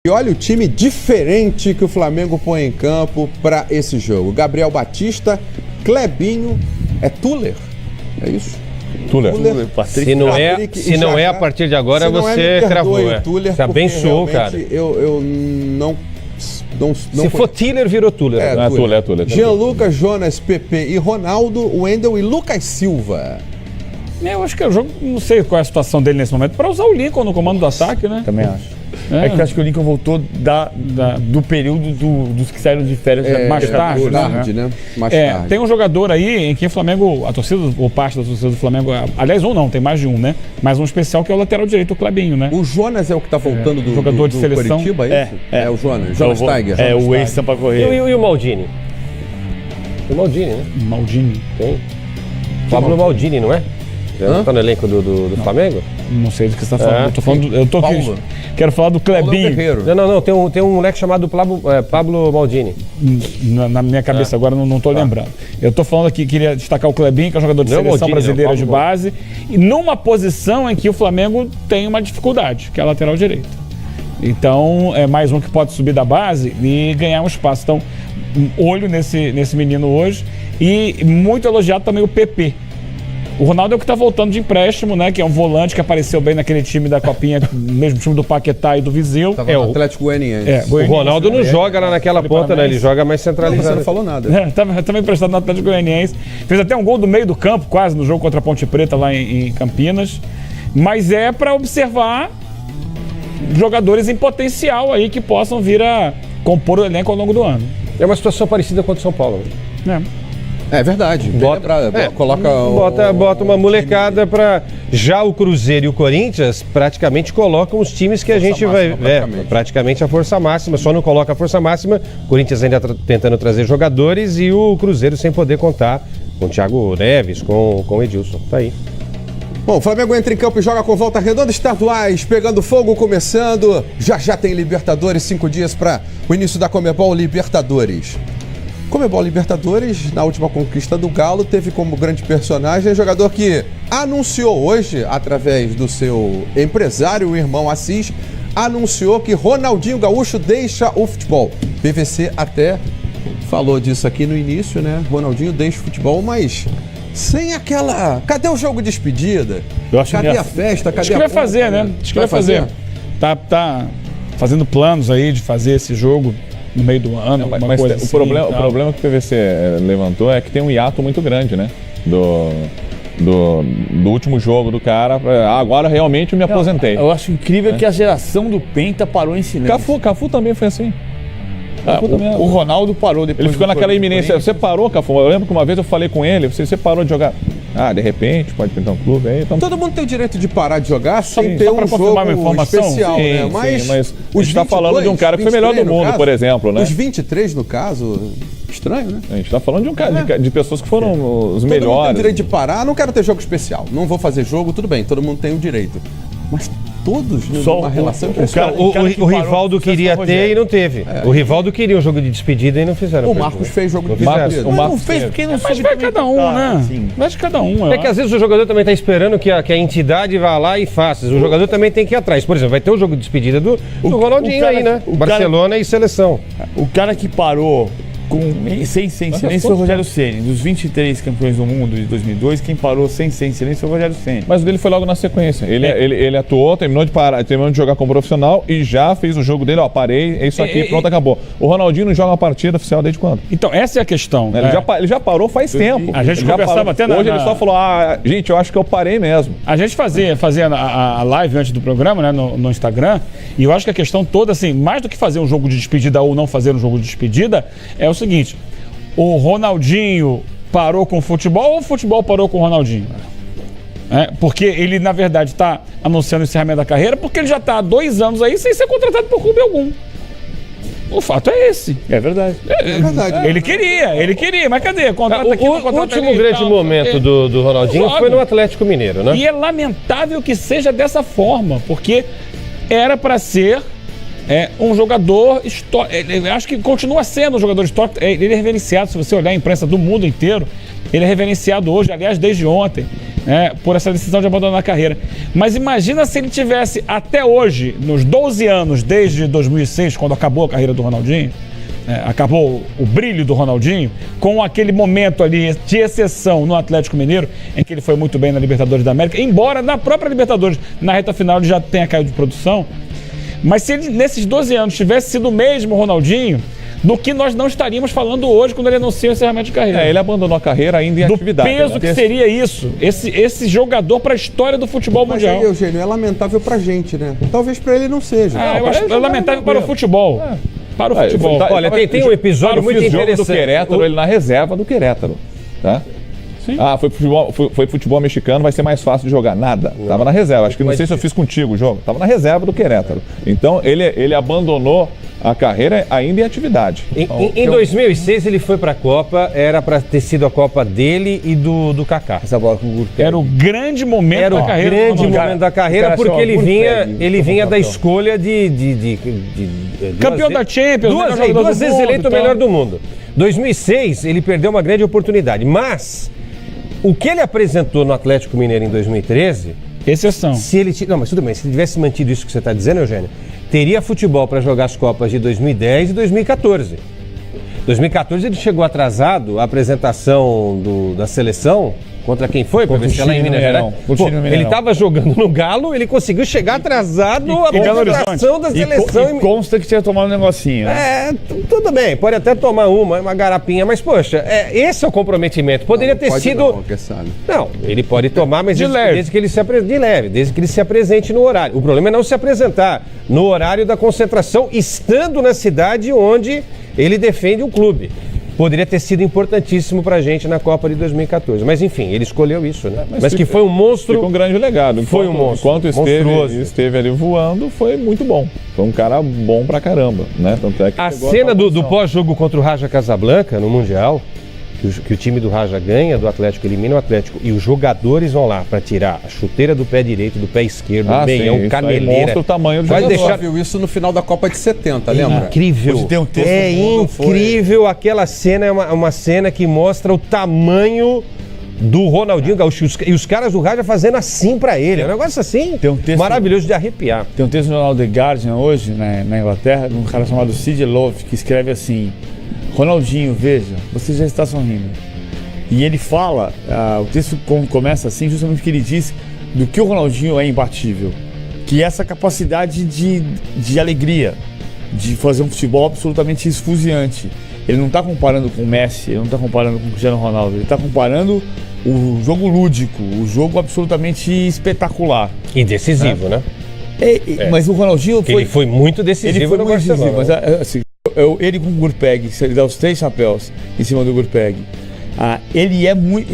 E olha o time diferente que o Flamengo põe em campo para esse jogo. Gabriel Batista, Clebinho, Tuller? É isso? Tuller. Se não é a partir de agora, você cravou. Você abençoou, cara. Eu não se for Tiller, virou Tuller. Tuller. Gianluca, Jonas, Pepe e Ronaldo, Wendel e Lucas Silva. Eu acho que o jogo, não sei qual é a situação dele nesse momento, para usar o Lincoln no comando do ataque, né? Também acho. É que eu acho que o Lincoln voltou do período dos que saíram de férias mais tarde, né? Mais tarde. Tem um jogador aí em que o Flamengo, a torcida, ou parte da torcida do Flamengo, aliás, tem mais de um, né? Mas um especial que é o lateral direito, o Clebinho, né? O Jonas é o que tá voltando do jogador de seleção. Curitiba, é isso? É o Jonas Tiger. É o ex-Sampa Correia. E o Maldini? O Maldini, né? Maldini. Tem. Pablo Maldini, não é? Tá no elenco do Flamengo? Não sei do que você está falando. Quero falar do Clebinho. Não. Tem um moleque chamado Pablo Maldini. Na minha cabeça agora não estou lembrando. Eu estou falando aqui, queria destacar o Clebinho, que é um jogador de seleção brasileira de base, e numa posição em que o Flamengo tem uma dificuldade, que é a lateral direita. Então, é mais um que pode subir da base e ganhar um espaço. Então, olho nesse menino hoje. E muito elogiado também o PP. O Ronaldo é o que está voltando de empréstimo, né? Que é um volante que apareceu bem naquele time da Copinha, mesmo time do Paquetá e do Viseu. Tava no Atlético Goianiense. O Ronaldo não joga lá naquela ponta, né? Ele joga mais centralizado. Você não falou nada. Tava emprestado no Atlético Goianiense. Fez até um gol do meio do campo, quase, no jogo contra a Ponte Preta lá em Campinas. Mas é para observar jogadores em potencial aí que possam vir a compor o elenco ao longo do ano. É uma situação parecida com a do São Paulo. É verdade. Bota uma molecada para... Já o Cruzeiro e o Corinthians praticamente colocam os times que a gente vai... praticamente a força máxima. Só não coloca a força máxima. O Corinthians ainda tentando trazer jogadores e o Cruzeiro sem poder contar com o Thiago Neves, com o Edilson. Tá aí. Bom, o Flamengo entra em campo e joga com Volta Redonda, estaduais, pegando fogo, começando. Já tem Libertadores, 5 dias para o início da Conmebol Libertadores. Conmebol Libertadores, na última conquista do Galo, teve como grande personagem o jogador que anunciou hoje, através do seu empresário, o irmão Assis, anunciou que Ronaldinho Gaúcho deixa o futebol. PVC até falou disso aqui no início, né? Ronaldinho deixa o futebol, mas sem aquela... Cadê o jogo de despedida? Cadê a festa? Cadê Acho que vai fazer, né? Acho que vai fazer. Tá fazendo planos aí de fazer esse jogo no meio do ano, mas coisa assim, o problema que o PVC levantou é que tem um hiato muito grande, né? Do último jogo do cara. Agora realmente eu me aposentei. Eu acho incrível que a geração do Penta parou em silêncio. Cafu também foi assim. O Ronaldo parou depois. Ele ficou naquela iminência. Você parou, Cafu? Eu lembro que uma vez eu falei com ele, você parou de jogar. De repente, pode pintar um clube aí. Então... Todo mundo tem o direito de parar de jogar sem ter um jogo especial, né? Mas a gente está falando de um cara que foi melhor do mundo, por exemplo, né? Os 23, no caso, estranho, né? A gente está falando de um cara, de pessoas que foram os melhores. Todo mundo tem o direito de parar, não quero ter jogo especial, não vou fazer jogo, tudo bem, todo mundo tem o direito. Mas todos numa relação que o Rivaldo queria ter e não teve. O Rivaldo queria um jogo de despedida e não fizeram. O Marcos fez jogo de despedida. O Marcos fez porque não soube. Mas vai cada um, né? Vai de cada um. É que às vezes o jogador também está esperando que a entidade vá lá e faça. O jogador também tem que ir atrás. Por exemplo, vai ter o jogo de despedida do Ronaldinho aí, né? Barcelona e seleção. O cara que parou sem silêncio foi o Rogério Ceni. Dos 23 campeões do mundo de 2002, quem parou sem silêncio foi o Rogério Ceni. Mas o dele foi logo na sequência. Ele atuou, terminou de jogar como profissional e já fez o jogo dele. Parei, é isso aqui, pronto, acabou. O Ronaldinho não joga uma partida oficial desde quando? Então, essa é a questão. Ele já parou faz tempo. A gente conversava até Hoje ele só falou, gente, eu acho que eu parei mesmo. A gente fazia a live antes do programa, né, no Instagram, e eu acho que a questão toda, assim, mais do que fazer um jogo de despedida ou não fazer um jogo de despedida, é o seguinte: o Ronaldinho parou com o futebol ou o futebol parou com o Ronaldinho? Porque ele, na verdade, está anunciando o encerramento da carreira porque ele já está há 2 anos aí sem ser contratado por clube algum. O fato é esse. É verdade. É verdade. Ele queria, mas cadê? O último grande momento do Ronaldinho foi no Atlético Mineiro, né? E é lamentável que seja dessa forma, porque era para ser um jogador histórico. Acho que continua sendo um jogador histórico. Ele é reverenciado, se você olhar a imprensa do mundo inteiro, ele é reverenciado hoje, aliás, desde ontem. por essa decisão de abandonar a carreira. Mas imagina se ele tivesse até hoje, nos 12 anos, desde 2006, quando acabou a carreira do Ronaldinho, acabou o brilho do Ronaldinho, com aquele momento ali de exceção no Atlético Mineiro, em que ele foi muito bem na Libertadores da América, embora na própria Libertadores, na reta final, ele já tenha caído de produção. Mas se ele, nesses 12 anos, tivesse sido o mesmo Ronaldinho, do que nós não estaríamos falando hoje quando ele anuncia o encerramento de carreira. Ele abandonou a carreira ainda em atividade. Do peso que seria isso, esse jogador para a história do futebol mundial. Mas aí, Eugênio, é lamentável pra gente, né? Talvez pra ele não seja. Eu acho que é lamentável para o futebol. Para o futebol. Olha, tem um episódio muito interessante. Do Querétaro, ele na reserva do Querétaro, tá? Sim. Foi futebol mexicano, vai ser mais fácil de jogar. Nada. Tava na reserva. Acho que não sei se eu fiz contigo o jogo. Tava na reserva do Querétaro. Então, ele abandonou a carreira ainda em atividade. Em 2006, ele foi pra Copa. Era pra ter sido a Copa dele e do Kaká. Essa bola com o Gurpeg. Era o grande momento da carreira. Era o grande momento da carreira, porque ele vinha da escolha de campeão da Champions. Duas vezes eleito o melhor do mundo. 2006, ele perdeu uma grande oportunidade. Mas o que ele apresentou no Atlético Mineiro em 2013... Exceção. Não, mas tudo bem. Se ele tivesse mantido isso que você está dizendo, Eugênio, teria futebol para jogar as Copas de 2010 e 2014. 2014 ele chegou atrasado à apresentação da seleção. Contra quem foi? Para ver se ela em Minas Gerais. Ele estava jogando no Galo, ele conseguiu chegar atrasado à apresentação da seleção. E consta que tinha tomado um negocinho. Né? Tudo bem, pode até tomar uma garapinha, mas poxa, esse é o comprometimento. Poderia ter sido. Não, ele pode tomar, mas desde que ele se apresente de leve, desde que ele se apresente no horário. O problema é não se apresentar no horário da concentração, estando na cidade onde ele defende o clube. Poderia ter sido importantíssimo pra gente na Copa de 2014. Mas enfim, ele escolheu isso, né? Mas que foi um monstro. Ficou um grande legado. Foi um monstro. Enquanto esteve ali voando, foi muito bom. Foi um cara bom pra caramba, né? Tanto é que a cena do pós-jogo contra o Raja Casablanca no Mundial, que o time do Raja ganha, do Atlético elimina o Atlético, e os jogadores vão lá pra tirar a chuteira do pé direito, do pé esquerdo, do meião, caneleira. Mostra o tamanho do jogador. Deixar... viu isso no final da Copa de 70, lembra? Incrível. Incrível. Aquela cena é uma cena que mostra o tamanho do Ronaldinho Gaúcho. E os caras do Raja fazendo assim pra ele. É um negócio assim, maravilhoso de arrepiar. Tem um texto no jornal The Guardian hoje, na Inglaterra, de um cara chamado Sid Love, que escreve assim: Ronaldinho, veja, você já está sorrindo. E ele fala, o texto começa assim, justamente porque ele diz do que o Ronaldinho é imbatível. Que é essa capacidade de alegria, de fazer um futebol absolutamente esfuziante. Ele não está comparando com o Messi, ele não está comparando com o Cristiano Ronaldo, ele está comparando o jogo lúdico, o jogo absolutamente espetacular. E decisivo, né? Mas o Ronaldinho ele foi muito decisivo. Ele foi muito decisivo, mas assim, ele com o Gurpeg, ele dá os 3 chapéus em cima do Gurpeg. Ele é muito.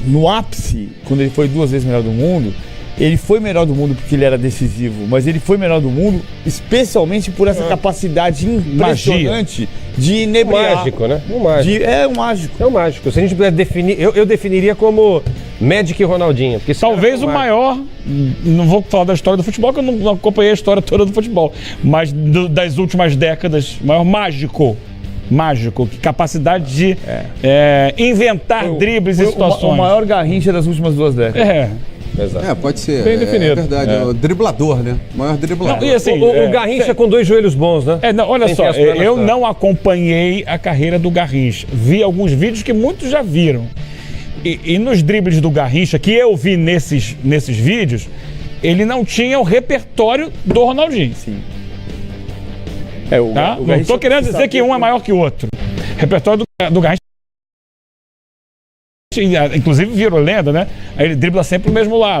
No ápice, quando ele foi 2 vezes melhor do mundo, ele foi melhor do mundo porque ele era decisivo, mas ele foi melhor do mundo especialmente por essa capacidade impressionante de inebriar. Mágico, né? Um mágico. É um mágico. É um mágico. Se a gente puder definir, eu definiria como Magic Ronaldinho. Porque talvez o maior, não vou falar da história do futebol, que eu não acompanhei a história toda do futebol, mas das últimas décadas, o maior mágico, capacidade de inventar dribles e situações. O maior Garrincha das últimas 2 décadas. Exato. Pode ser. Bem definido. É verdade. O driblador, né? O maior driblador. Não, e assim, o Garrincha com 2 joelhos bons, né? Olha só, eu não acompanhei a carreira do Garrincha. Vi alguns vídeos que muitos já viram. E nos dribles do Garrincha, que eu vi nesses vídeos, ele não tinha o repertório do Ronaldinho. Sim. Não estou querendo dizer que um é maior que o outro. O repertório do Garrincha, inclusive virou lenda, né? Ele dribla sempre o mesmo lado.